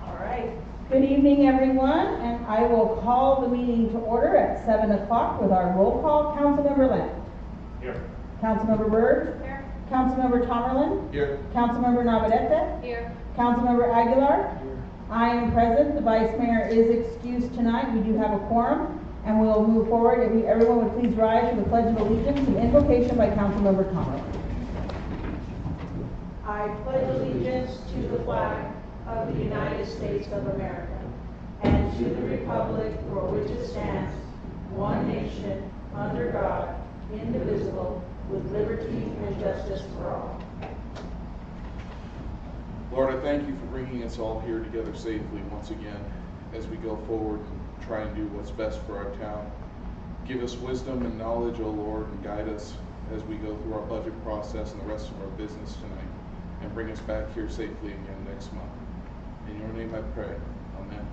All right. Good evening, everyone, and I will call the meeting to order at 7 o'clock with our roll call. Councilmember Lamb. Here. Councilmember Byrd. Here. Councilmember Tomerlin. Here. Councilmember Navarrete. Here. Councilmember Aguilar. Here. I am present. The Vice Mayor is excused tonight. We do have a quorum, and we'll move forward. If everyone would please rise for the Pledge of Allegiance and invocation by Councilmember Tomerlin. I pledge allegiance to the flag of the United States of America and to the republic for which it stands, one nation, under God, indivisible, with liberty and justice for all. Lord, I thank you for bringing us all here together safely once again as we go forward and try and do what's best for our town. Give us wisdom and knowledge, O Lord, and guide us as we go through our budget process and the rest of our business tonight, and bring us back here safely again next month. In your name I pray. Amen.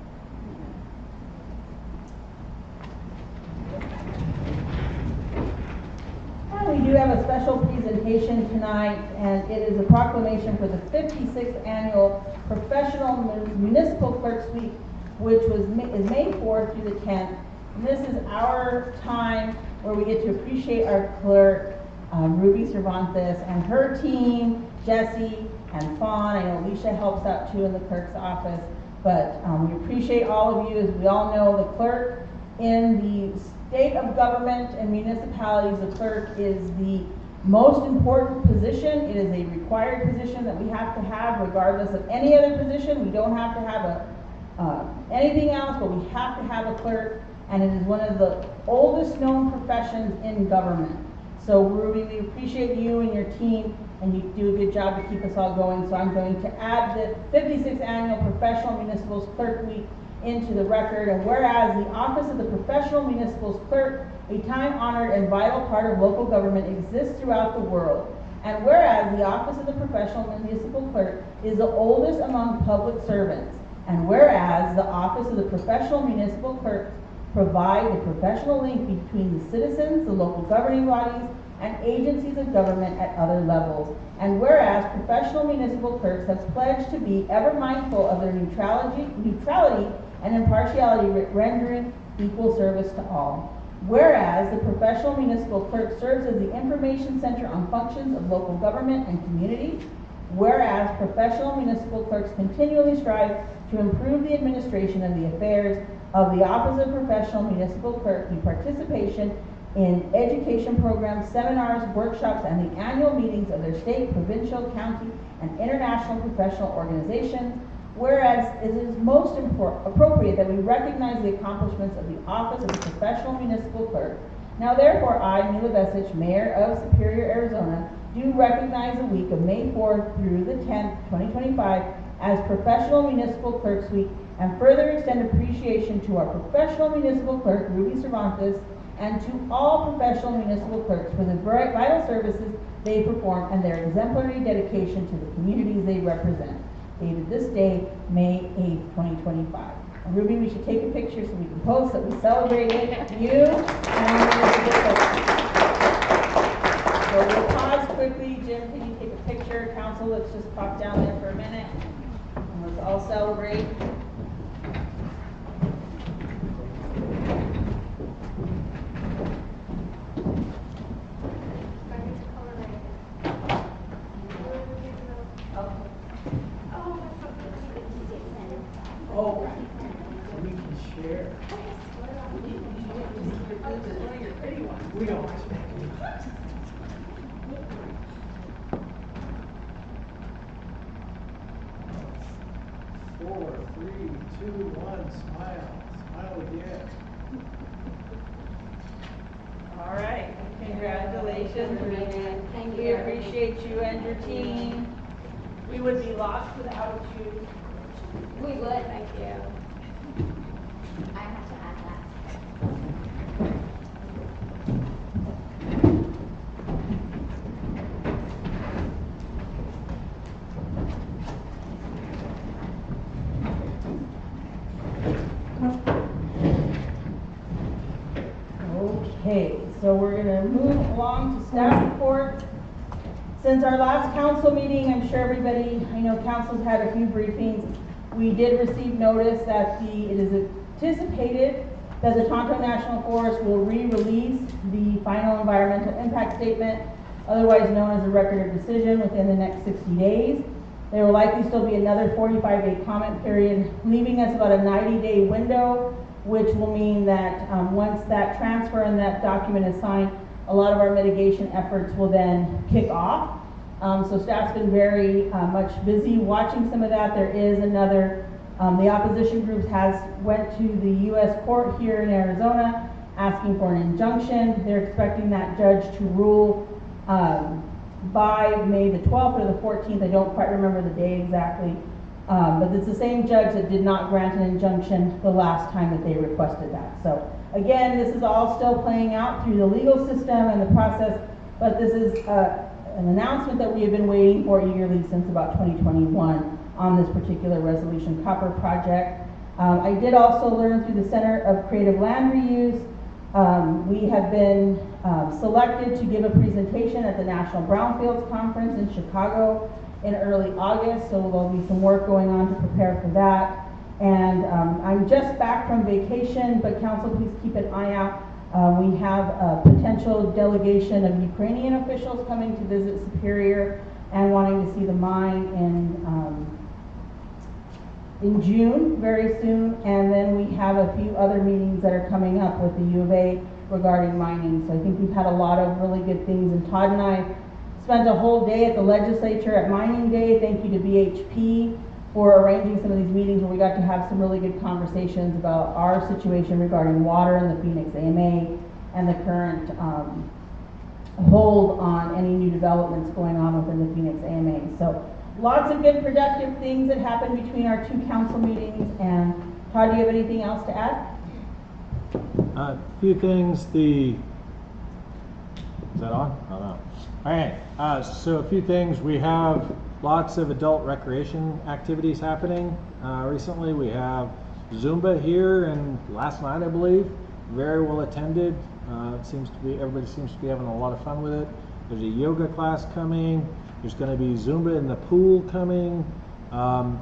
And we do have a special presentation tonight, and it is a proclamation for the 56th Annual Professional Municipal Clerks Week, which is May 4th through the 10th. And this is our time where we get to appreciate our clerk, Ruby Cervantes, and her team, Jesse and Fawn. I know Alicia helps out too in the clerk's office, but we appreciate all of you. As we all know, the clerk in the state of government and municipalities, the clerk is the most important position. It is a required position that we have to have regardless of any other position. We don't have to have anything else, but we have to have a clerk, and it is one of the oldest known professions in government. So Ruby, we appreciate you and your team, and you do a good job to keep us all going. So I'm going to add the 56th Annual Professional Municipals Clerk Week into the record. And whereas the Office of the Professional Municipals Clerk, a time-honored and vital part of local government, exists throughout the world. And whereas the Office of the Professional Municipal Clerk is the oldest among public servants. And whereas the Office of the Professional Municipal Clerk provide the professional link between the citizens, the local governing bodies, and agencies of government at other levels. And whereas professional municipal clerks have pledged to be ever mindful of their neutrality and impartiality, rendering equal service to all. Whereas the professional municipal clerk serves as the information center on functions of local government and community. Whereas professional municipal clerks continually strive to improve the administration of the affairs of the Office of Professional Municipal Clerk through participation in education programs, seminars, workshops, and the annual meetings of their state, provincial, county, and international professional organizations. Whereas it is most appropriate that we recognize the accomplishments of the Office of the Professional Municipal Clerk. Now therefore I, Mila Vesich, Mayor of Superior, Arizona, do recognize the week of May 4th through the 10th, 2025 as Professional Municipal Clerks Week, and further extend appreciation to our professional municipal clerk, Ruby Cervantes, and to all professional municipal clerks for the vital services they perform and their exemplary dedication to the communities they represent. Dated this day, May 8th, 2025. And Ruby, we should take a picture so we can post that we celebrated you. So we'll pause quickly. Jim, can you take a picture? Council, let's just pop down there for a minute. And let's all celebrate. Oh, we can share. We don't expect it. 4, 3, 2, 1, smile. Smile again. All right. Congratulations, Ruby. Thank We you. appreciate you and your team. We would be lost without you. We would, thank you. I have to add that. Okay, so we're gonna move along to staff report. Since our last council meeting, I'm sure everybody, I know council's had a few briefings. We did receive notice that it is anticipated that the Tonto National Forest will re-release the final environmental impact statement, otherwise known as a record of decision, within the next 60 days. There will likely still be another 45-day comment period, leaving us about a 90-day window, which will mean that once that transfer and that document is signed, a lot of our mitigation efforts will then kick off. So staff's been very much busy watching some of that. There is another, the opposition groups went to the U.S. court here in Arizona asking for an injunction. They're expecting that judge to rule by May the 12th or the 14th. I don't quite remember the day exactly. But it's the same judge that did not grant an injunction the last time that they requested that. So again, this is all still playing out through the legal system and the process, but this is an announcement that we have been waiting for eagerly since about 2021 on this particular Resolution Copper project. I did also learn through the Center of Creative Land Reuse, we have been selected to give a presentation at the National Brownfields Conference in Chicago in early August, so there'll be some work going on to prepare for that. And I'm just back from vacation, but council, please keep an eye out. We have a potential delegation of Ukrainian officials coming to visit Superior and wanting to see the mine in June, very soon. And then we have a few other meetings that are coming up with the U of A regarding mining. So I think we've had a lot of really good things, and Todd and I spent a whole day at the legislature at Mining Day. Thank you to BHP for arranging some of these meetings where we got to have some really good conversations about our situation regarding water in the Phoenix AMA and the current hold on any new developments going on within the Phoenix AMA. So lots of good productive things that happened between our two council meetings. And Todd, do you have anything else to add? A few things. Is that on? Oh, no. All right, so a few things. We have lots of adult recreation activities happening. Recently we have Zumba here, and last night I believe, very well attended. Everybody seems to be having a lot of fun with it. There's a yoga class coming. There's going to be Zumba in the pool coming.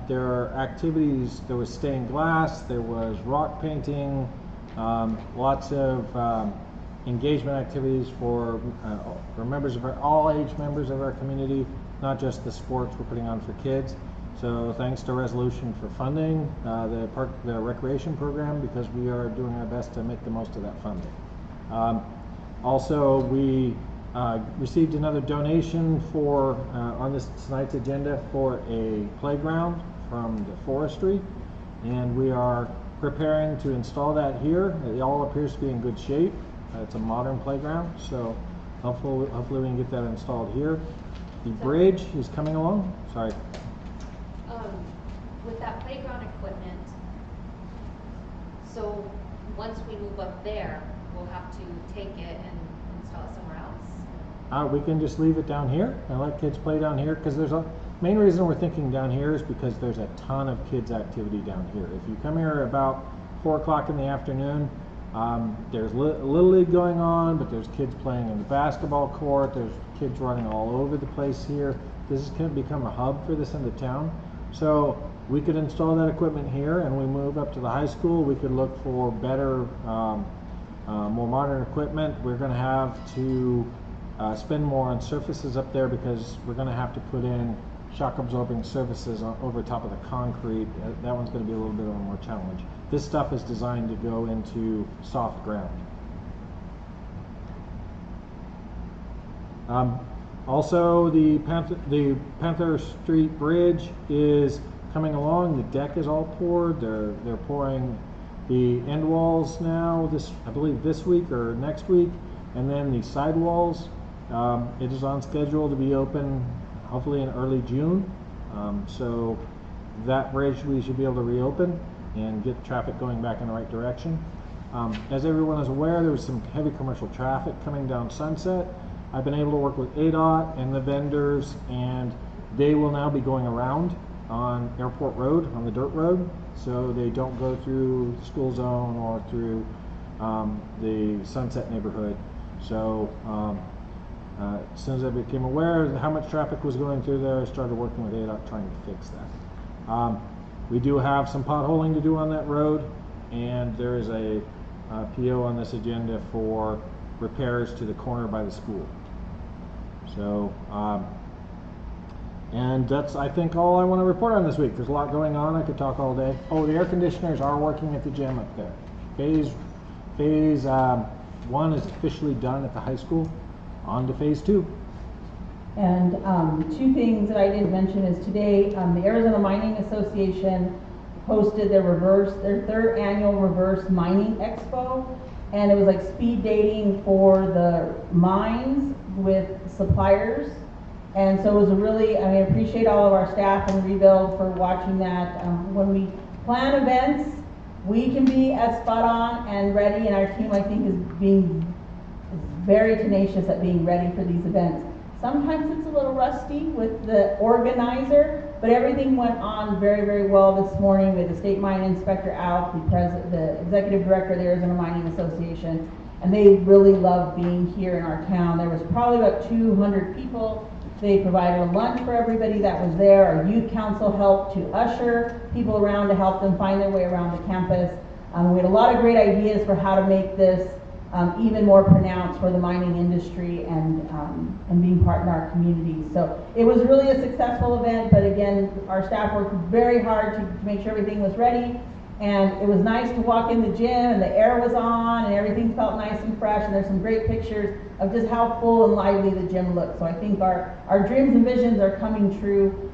There are activities. There was stained glass. There was rock painting. Lots of engagement activities for members of all age members of our community, not just the sports we're putting on for kids. So thanks to Resolution for funding the recreation program, because we are doing our best to make the most of that funding. Also, we received another donation for on tonight's agenda for a playground from the forestry, and we are preparing to install that here. It all appears to be in good shape. It's a modern playground, so hopefully we can get that installed here. The bridge is coming along. Sorry. With that playground equipment, so once we move up there, we'll have to take it and install it somewhere else? We can just leave it down here and let kids play down here, because main reason we're thinking down here is because there's a ton of kids activity down here. If you come here about 4 o'clock in the afternoon, there's Little League going on, but there's kids playing in the basketball court. There's kids running all over the place here. This is going to become a hub for this end of town. So we could install that equipment here, and we move up to the high school. We could look for better, more modern equipment. We're going to have to spend more on surfaces up there, because we're going to have to put in shock absorbing surfaces over top of the concrete. That one's going to be a little bit of a more challenge. This stuff is designed to go into soft ground. Also, the Panther Street Bridge is coming along. The deck is all poured. They're pouring the end walls now, I believe this week or next week, and then the side walls. It is on schedule to be open hopefully in early June. So that bridge we should be able to reopen and get traffic going back in the right direction. As everyone is aware, there was some heavy commercial traffic coming down Sunset. I've been able to work with ADOT and the vendors, and they will now be going around on Airport Road, on the dirt road, so they don't go through the school zone or through the Sunset neighborhood. So as soon as I became aware of how much traffic was going through there, I started working with ADOT trying to fix that. We do have some potholing to do on that road, and there is a PO on this agenda for repairs to the corner by the school. So, and that's, I think, all I want to report on this week. There's a lot going on. I could talk all day. Oh, the air conditioners are working at the gym up there. Phase 1 is officially done at the high school. On to phase 2. And two things that I didn't mention is today, the Arizona Mining Association hosted their third annual reverse mining expo. And it was like speed dating for the mines with suppliers. And so it was a really, I appreciate all of our staff and Rebuild for watching that. When we plan events, we can be as spot on and ready, and our team, I think, is very tenacious at being ready for these events. Sometimes it's a little rusty with the organizer, but everything went on very, very well this morning with the State Mine Inspector out, the Executive Director of the Arizona Mining Association, and they really love being here in our town. There was probably about 200 people. They provided a lunch for everybody that was there. Our youth council helped to usher people around to help them find their way around the campus. We had a lot of great ideas for how to make this even more pronounced for the mining industry and being part in our community. So it was really a successful event, but again, our staff worked very hard to make sure everything was ready. And it was nice to walk in the gym and the air was on and everything felt nice and fresh, and there's some great pictures of just how full and lively the gym looked. So I think our dreams and visions are coming true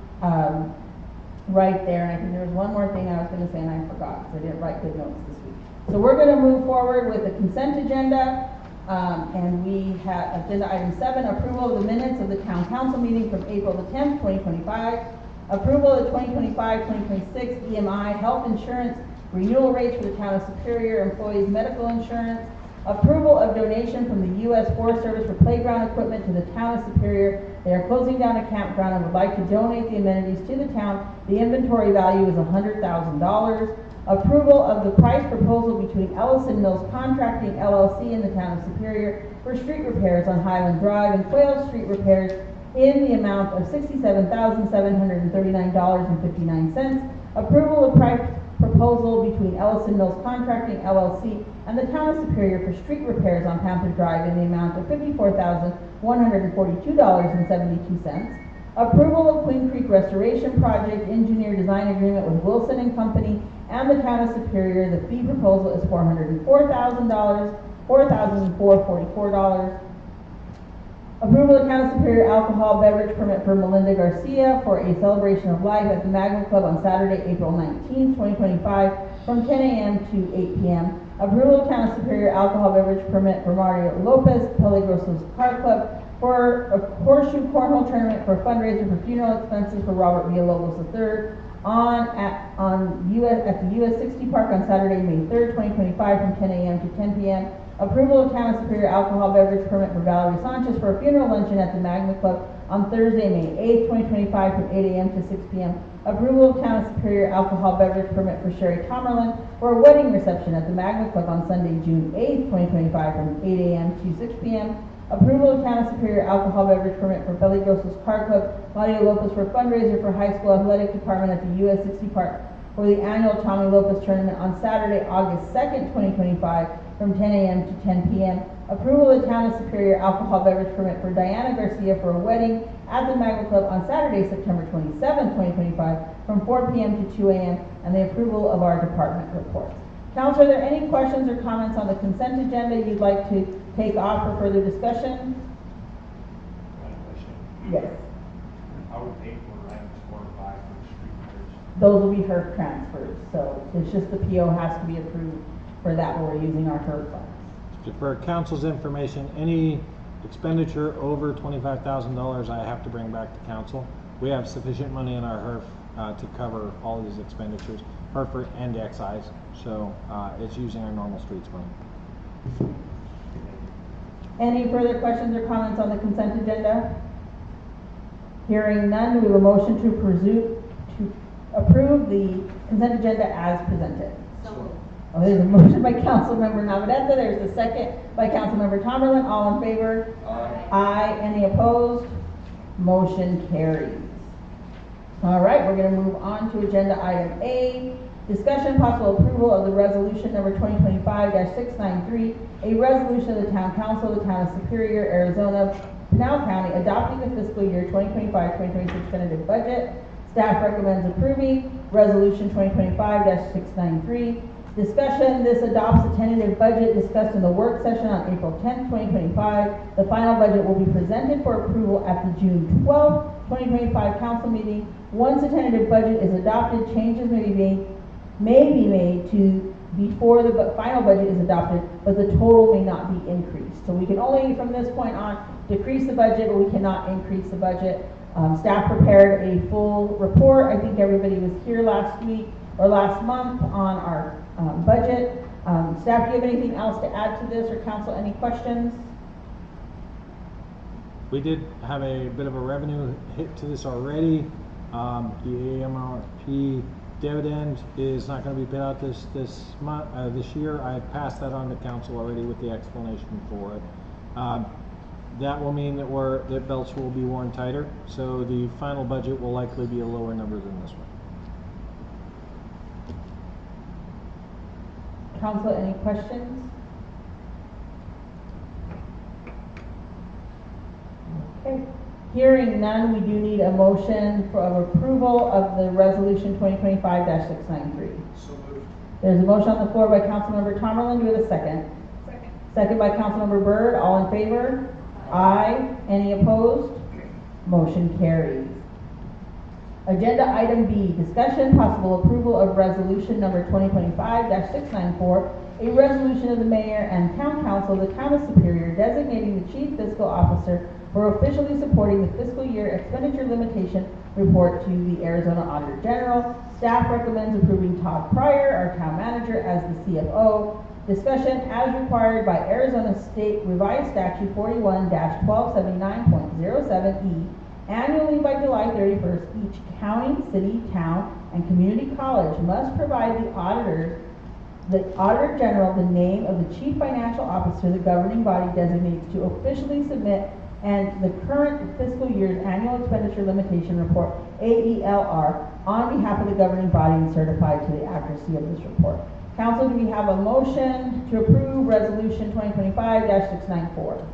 right there. And I think there was one more thing I was going to say and I forgot because I didn't write good notes this week. So we're going to move forward with the consent agenda. And we have agenda item 7, approval of the minutes of the town council meeting from April the 10th, 2025. Approval of the 2025-2026 EMI health insurance renewal rates for the town of Superior employees' medical insurance. Approval of donation from the U.S. Forest Service for playground equipment to the town of Superior. They are closing down a campground and would like to donate the amenities to the town. The inventory value is $100,000. Approval of the price proposal between Ellison Mills Contracting LLC and the town of Superior for street repairs on Highland Drive and Quail Street repairs in the amount of $67,739.59. Approval of price proposal between Ellison Mills Contracting LLC and the town of Superior for street repairs on Panther Drive in the amount of $54,142.72. Approval of Queen Creek Restoration Project engineer design agreement with Wilson and Company and the town of Superior. The fee proposal is $404,000, $4,444. Approval of town of Superior alcohol beverage permit for Melinda Garcia for a celebration of life at the Magna Club on Saturday, April 19th, 2025 from 10 a.m. to 8 p.m. Approval of town of Superior alcohol beverage permit for Mario Lopez, Peligrosos Car Club for a horseshoe cornhole tournament for a fundraiser for funeral expenses for Robert Villalobos III at the US 60 Park on Saturday, May 3rd, 2025 from 10 a.m. to 10 p.m. Approval of town of Superior alcohol beverage permit for Valerie Sanchez for a funeral luncheon at the Magna Club on Thursday, May 8th, 2025 from 8 a.m. to 6 p.m. Approval of town of Superior alcohol beverage permit for Sherry Tomerlin for a wedding reception at the Magna Club on Sunday, June 8th, 2025 from 8 a.m. to 6 p.m. Approval of town of Superior alcohol beverage permit for Peligrosos Car Club, Mario Lopez for a fundraiser for high school athletic department at the US 60 Park for the annual Tommy Lopez tournament on Saturday, August 2nd, 2025 from 10 a.m. to 10 p.m. Approval of town of Superior alcohol beverage permit for Diana Garcia for a wedding at the Magna Club on Saturday, September 27th, 2025 from 4 p.m. to 2 a.m. and the approval of our department reports. Council, are there any questions or comments on the consent agenda you'd like to take off for further discussion? Yes. I would pay for items 4 and 5 for the street repairs. Those will be HERF transfers, so it's just the PO has to be approved for that when we're using our HERF funds. For council's information, any expenditure over $25,000 I have to bring back to council. We have sufficient money in our HERF to cover all of these expenditures, HERF and excise, so it's using our normal streets money. Any further questions or comments on the consent agenda? Hearing none, we have a motion to approve the consent agenda as presented. So moved. Oh, there's a motion by Councilmember Navarrete, there's a second by Councilmember Tomberlin, all in favor? Aye. Any opposed? Motion carries. All right, we're gonna move on to agenda item A, discussion and possible approval of the resolution number 2025-693, a resolution of the Town Council of the Town of Superior, Arizona, Pinal County, adopting the fiscal year 2025-2026 tentative budget. Staff recommends approving resolution 2025-693. Discussion, this adopts the tentative budget discussed in the work session on April 10th, 2025. The final budget will be presented for approval at the June 12th, 2025 council meeting. Once the tentative budget is adopted, changes may be made to before the final budget is adopted, but the total may not be increased. So we can only, from this point on, decrease the budget, but we cannot increase the budget. Staff prepared a full report. I think everybody was here last week or last month on our budget. Staff, do you have anything else to add to this, or council, any questions? We did have a bit of a revenue hit to this already. The AMRP dividend is not going to be paid out this year. I passed that on to council already with the explanation for it. That will mean that belts will be worn tighter, so the final budget will likely be a lower number than this one. Council, any questions? Okay. Hearing none, we do need a motion for approval of the resolution 2025-693. So moved. There's a motion on the floor by Councilmember Tomberlin. Do we have a second? Second. Second by Councilmember Byrd. All in favor? Aye. Any opposed? Motion carries. Agenda item B, discussion, possible approval of resolution number 2025-694, a resolution of the mayor and town council of the town of Superior designating the chief fiscal officer for officially supporting the fiscal year expenditure limitation report to the Arizona Auditor General. Staff recommends approving Todd Pryor, our town manager, as the CFO. Discussion as required by Arizona State Revised Statute 41-1279.07E. Annually by July 31st, each county, city, town, and community college must provide the Auditor General the name of the chief financial officer the governing body designates to officially submit and the current fiscal year's annual expenditure limitation report, AELR, on behalf of the governing body and certified to the accuracy of this report. Council, do we have a motion to approve resolution 2025-694?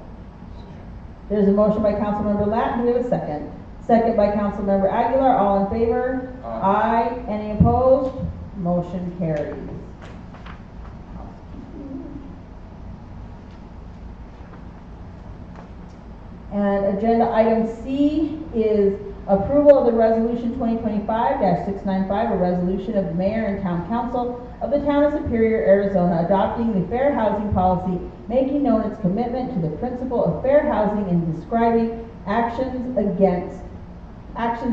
There's a motion by Councilmember Latin. Do we have a second? Second by Councilmember Aguilar. All in favor? Aye. Any opposed? Motion carries. And agenda item C is approval of the resolution 2025-695, a resolution of the mayor and town council of the town of Superior, Arizona, adopting the fair housing policy, making known its commitment to the principle of fair housing and describing actions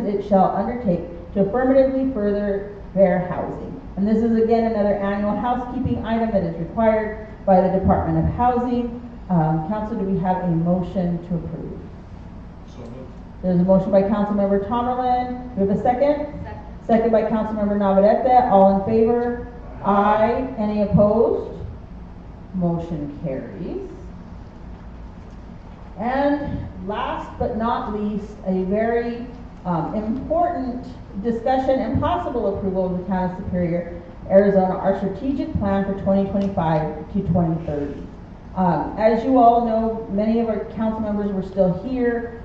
it shall undertake to affirmatively further fair housing. And this is again another annual housekeeping item that is required by the Department of Housing. Council, do we have a motion to approve? So moved. There's a motion by Councilmember Tomberlin. Do we have a second? Second. Second by Councilmember Navarrete. All in favor? Aye. Any opposed? Motion carries. And last but not least, a very important discussion and possible approval of the town of Superior, Arizona, our strategic plan for 2025 to 2030. As you all know, many of our council members were still here.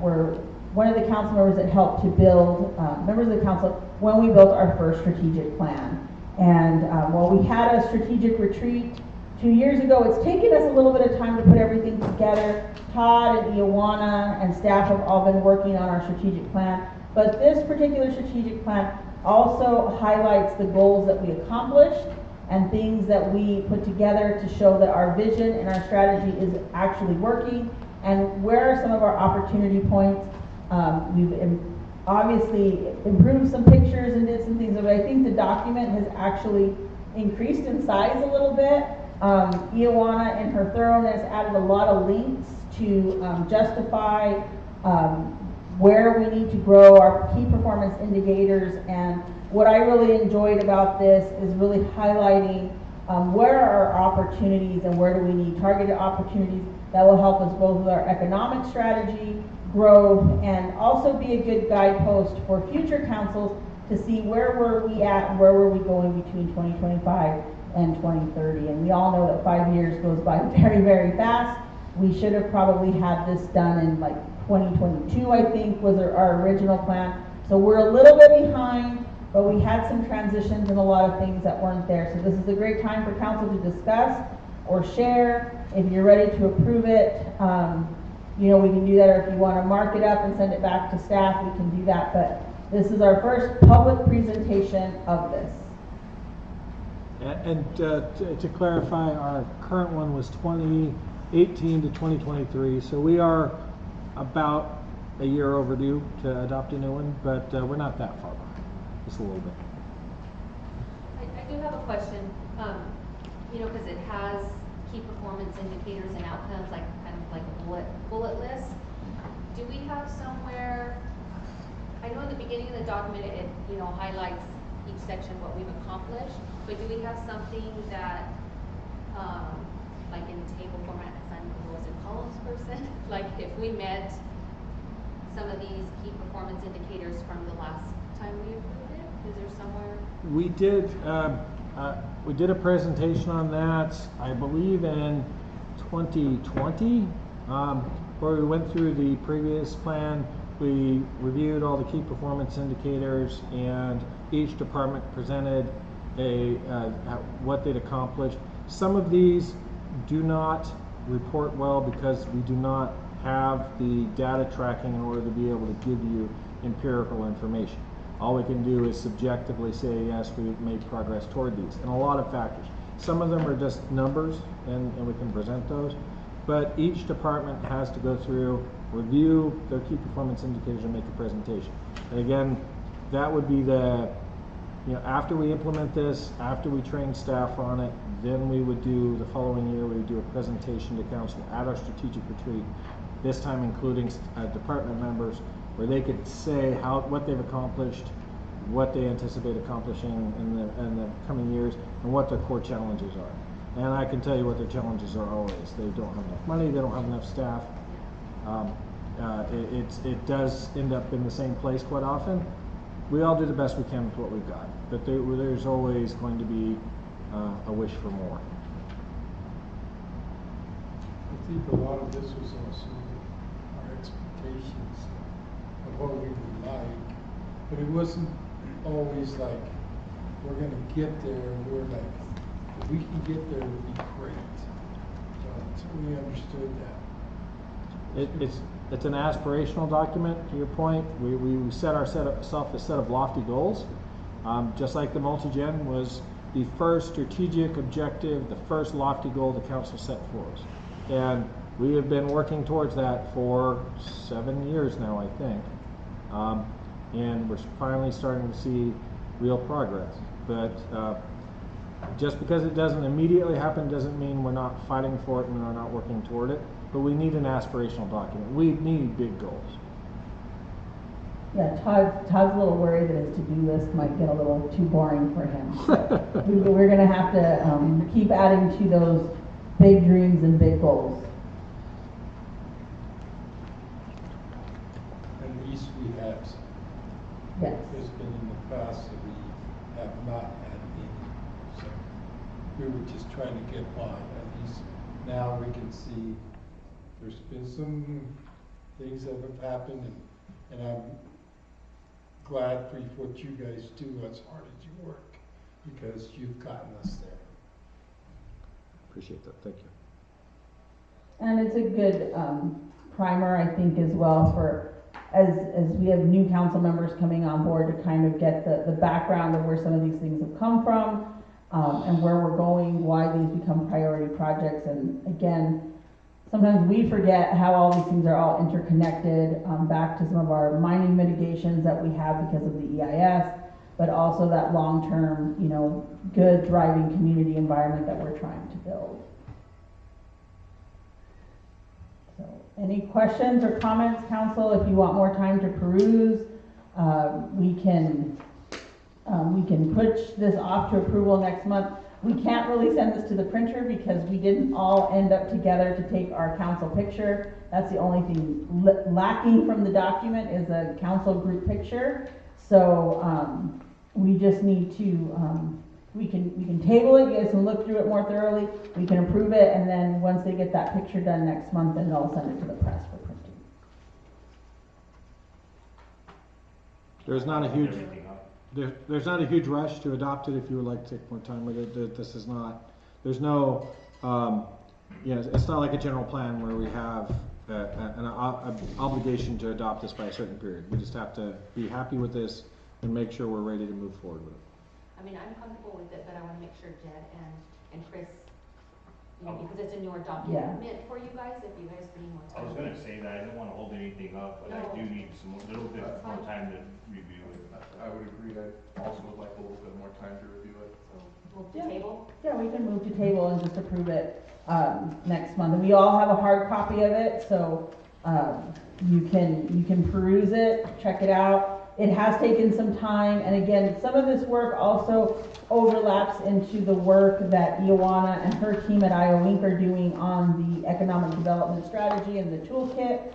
Were one of the council members that helped to build, members of the council, when we built our first strategic plan. And while we had a strategic retreat 2 years ago, it's taken us a little bit of time to put everything together. Todd and Ioana and staff have all been working on our strategic plan. But this particular strategic plan also highlights the goals that we accomplished and things that we put together to show that our vision and our strategy is actually working, and where are some of our opportunity points. We've obviously improved some pictures and did some things, but I think the document has actually increased in size a little bit. Ioana, in her thoroughness, added a lot of links to justify where we need to grow our key performance indicators and what I really enjoyed about this is really highlighting where are our opportunities and where do we need targeted opportunities that will help us both with our economic strategy, growth, and also be a good guidepost for future councils to see where were we at and where were we going between 2025 and 2030. And we all know that 5 years goes by very, very fast. We should have probably had this done in like 2022, I think, was our original plan. So we're a little bit behind, but we had some transitions and a lot of things that weren't there. So this is a great time for council to discuss or share. If you're ready to approve it, you know, we can do that, or if you want to mark it up and send it back to staff, we can do that. But this is our first public presentation of this. And to clarify, our current one was 2018 to 2023, so we are about a year overdue to adopt a new one, but we're not that far behind, just a little bit. I do have a question, you know, because it has key performance indicators and outcomes, like kind of like a bullet list. Do we have somewhere, I know in the beginning of the document it you know, highlights each section what we've accomplished, but do we have something that, like in table format, because I'm a rows and columns person, like if we met some of these key performance indicators from the last time we approved it, is there somewhere? We did a presentation on that, I believe in 2020, where we went through the previous plan. We reviewed all the key performance indicators, and each department presented what they'd accomplished. Some of these do not report well because we do not have the data tracking in order to be able to give you empirical information. All we can do is subjectively say, yes, we've made progress toward these, and a lot of factors. Some of them are just numbers, and we can present those, but each department has to go through, review their key performance indicators, and make a presentation. And again, that would be the, you know, after we implement this, after we train staff on it, then we would do, the following year, we would do a presentation to council at our strategic retreat, this time including department members, where they could say what they've accomplished, what they anticipate accomplishing in the coming years, and what their core challenges are. And I can tell you what their challenges are always. They don't have enough money, they don't have enough staff. It does end up in the same place quite often. We all do the best we can with what we've got, but there's always going to be a wish for more. I think a lot of this was also our expectations of what we would like, but it wasn't always like we're going to get there, and we're like, if we can get there, it would be great. So we understood that. It's an aspirational document, to your point. We set ourselves a set of lofty goals, just like the multi-gen was the first strategic objective, the first lofty goal the council set for us. And we have been working towards that for 7 years now, I think. And we're finally starting to see real progress. But just because it doesn't immediately happen doesn't mean we're not fighting for it and we're not working toward it. But we need an aspirational document. We need big goals. Yeah, Todd's a little worried that his to-do list might get a little too boring for him. So we're going to have to keep adding to those big dreams and big goals. At least we have some. Yes. There's been in the past that we have not had any. So we were just trying to get by. At least now we can see there's been some things that have happened, and I'm glad for what you guys do as hard as you work, because you've gotten us there. Appreciate that. Thank you. And it's a good primer, I think, as well, for as we have new council members coming on board to kind of get the background of where some of these things have come from, and where we're going, why these become priority projects. And again, sometimes we forget how all these things are all interconnected, back to some of our mining mitigations that we have because of the EIS, but also that long-term, you know, good, thriving community environment that we're trying to build. So, any questions or comments, council? If you want more time to peruse, we can we can push this off to approval next month. We can't really send this to the printer because we didn't all end up together to take our council picture. That's the only thing lacking from the document is a council group picture. So, we just need to, we can table it, you guys can look through it more thoroughly, we can approve it, and then once they get that picture done next month, then they'll send it to the press for printing. There's not a huge, Everything up. there's not a huge rush to adopt it if you would like to take more time with it. This is not, there's no, it's not like a general plan where we have an obligation to adopt this by a certain period. We just have to be happy with this and make sure we're ready to move forward with it. I mean, I'm comfortable with it, but I wanna make sure Jed and Chris, because it's a newer document for you guys, if you guys need more I time. was gonna say that I didn't wanna hold anything up, but I do need some, little bit more time to review it. I would agree, I also would like a little bit more time to review it. So, we'll Yeah. table. Yeah, we can move to table and just approve it, next month. And we all have a hard copy of it, so, you can peruse it, check it out. It has taken some time, and again, some of this work also overlaps into the work that Ioana and her team at IOINC are doing on the economic development strategy and the toolkit.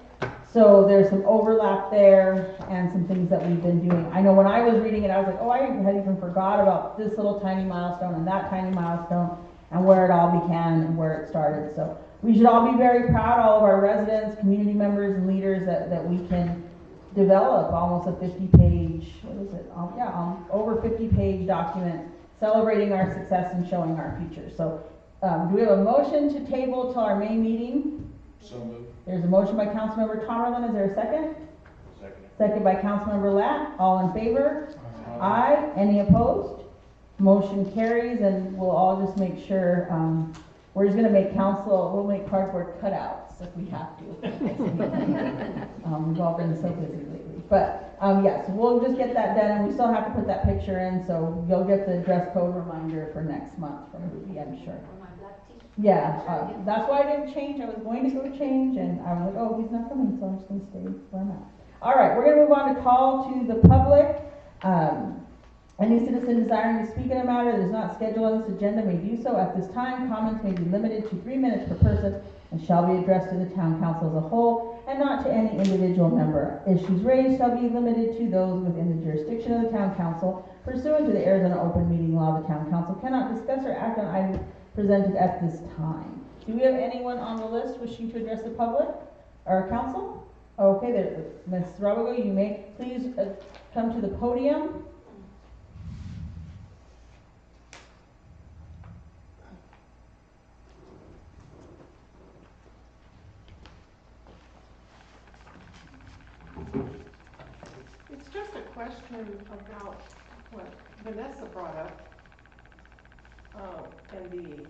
So there's some overlap there and some things that we've been doing. I know when I was reading it, I was like, oh, I had even forgot about this little tiny milestone and that tiny milestone and where it all began and where it started. So we should all be very proud, all of our residents, community members, and leaders that we can develop almost a 50-page, over 50-page document celebrating our success and showing our future. So do we have a motion to table till our May meeting? So moved. There's a motion by Councilmember Tomerlin. Is there a second? Second. Second by Councilmember Lat. All in favor? Aye. Any opposed? Motion carries, and we'll all just make sure, we're just gonna make we'll make cardboard cutouts if we have to. We've all been so busy lately. But, yes, we'll just get that done, and we still have to put that picture in, so you'll get the dress code reminder for next month from Ruby, I'm sure. For my black t-shirt. Yeah, that's why I didn't change. I was going to go change, and I was like, oh, he's not coming, so I'm just gonna stay where I'm at. All right, we're gonna move on to call to the public. Any citizen desiring to speak in a matter that is not scheduled on this agenda may do so at this time. Comments may be limited to 3 minutes per person and shall be addressed to the town council as a whole and not to any individual member. Issues raised shall be limited to those within the jurisdiction of the town council. Pursuant to the Arizona Open Meeting Law, the town council cannot discuss or act on items presented at this time. Do we have anyone on the list wishing to address the public or council? Okay, there, Ms. Robigo, you may please come to the podium. It's just a question about what Vanessa brought up, and the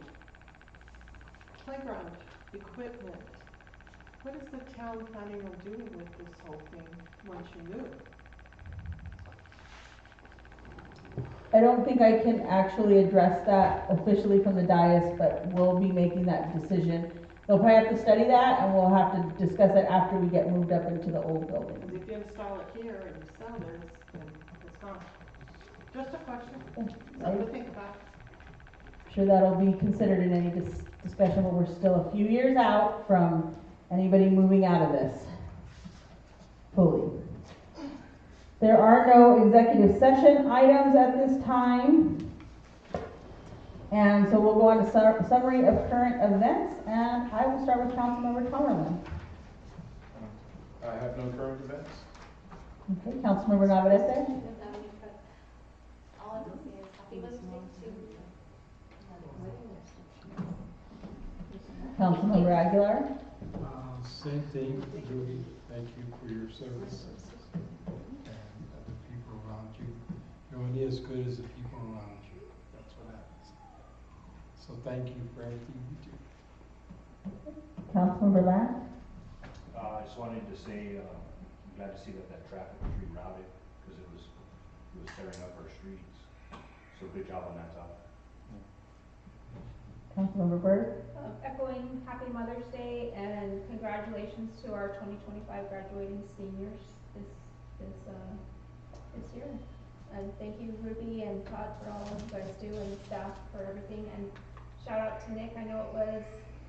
playground equipment. What is the town planning on doing with this whole thing once you move? I don't think I can actually address that officially from the dais, but we'll be making that decision. They'll probably have to study that, and we'll have to discuss it after we get moved up into the old building. Because if you install it here and you sell this, then it's not. Just a question, something to think about. Sure, that'll be considered in any discussion, but we're still a few years out from anybody moving out of this fully. There are no executive session items at this time. And so we'll go on to summary of current events, and I will start with Councilmember Tomerlin. I have no current events. Okay, Councilmember Navarrete. All I can say is happy birthday to. Councilmember Aguilar. Same thing, Judy, thank you for your service and the people around you. You're only as good as the people around you, that's what happens. So thank you for everything you do. Councilmember Lat. I just wanted to say, I'm glad to see that traffic was rerouted, because it was tearing up our streets. So good job on that, Tom. Councilmember Byrd. Echoing Happy Mother's Day and congratulations to our 2025 graduating seniors this year. And thank you, Ruby and Todd, for all you guys do, and staff for everything. And shout out to Nick. I know it was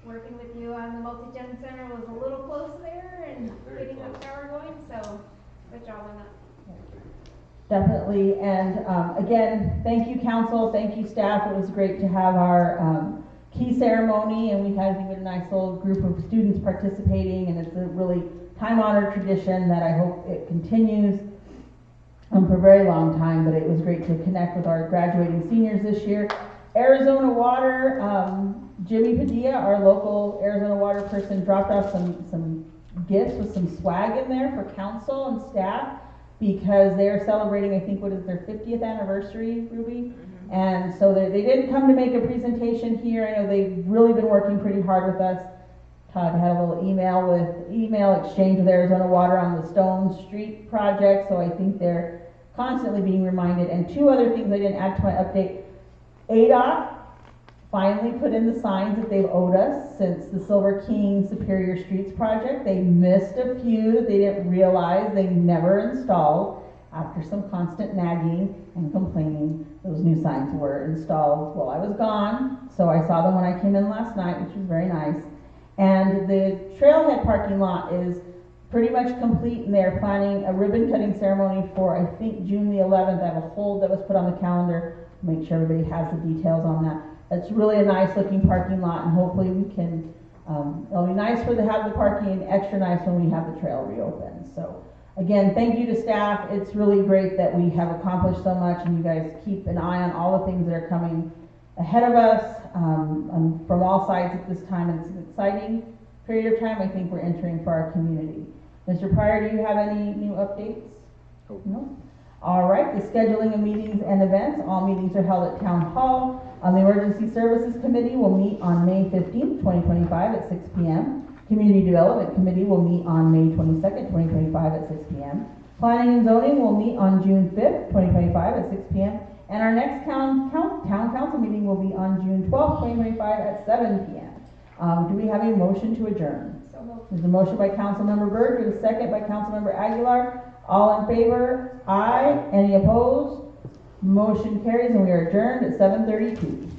working with you on the multi-gen center was a little close there and getting that tower going. So good job on that. Definitely, and again, thank you, council, thank you, staff. It was great to have our key ceremony, and we had even a nice little group of students participating, and it's a really time-honored tradition that I hope it continues for a very long time, but it was great to connect with our graduating seniors this year. Arizona Water, Jimmy Padilla, our local Arizona Water person, dropped off some gifts with some swag in there for council and staff, because they are celebrating, I think, what is their 50th anniversary, Ruby? And so they didn't come to make a presentation here. I know they've really been working pretty hard with us. Todd had a little email exchange with Arizona Water on the Stone Street project, so I think they're constantly being reminded. And two other things I didn't add to my update. ADOT finally put in the signs that they've owed us since the Silver King Superior Streets project. They missed a few that they didn't realize they never installed. After some constant nagging and complaining, those new signs were installed while I was gone. So I saw them when I came in last night, which was very nice. And the trailhead parking lot is pretty much complete, and they're planning a ribbon cutting ceremony for, I think, June the 11th. I have a hold that was put on the calendar. Make sure everybody has the details on that. It's really a nice looking parking lot, and hopefully we can, it'll be nice for to have the parking, and extra nice when we have the trail reopened. So again, thank you to staff. It's really great that we have accomplished so much, and you guys keep an eye on all the things that are coming ahead of us from all sides at this time. It's an exciting period of time I think we're entering for our community. Mr. Pryor, do you have any new updates? No? All right, the scheduling of meetings and events. All meetings are held at Town Hall. The Emergency Services Committee will meet on May 15th, 2025 at 6 p.m. Community Development Committee will meet on May 22nd, 2025 at 6 p.m. Planning and Zoning will meet on June 5th, 2025 at 6 p.m. And our next town council meeting will be on June 12th, 2025 at 7 p.m. Do we have a motion to adjourn? So moved. There's a motion by Councilmember Byrd, there's a second by Councilmember Aguilar. All in favor? Aye. Any opposed? Motion carries, and we are adjourned at 7:32.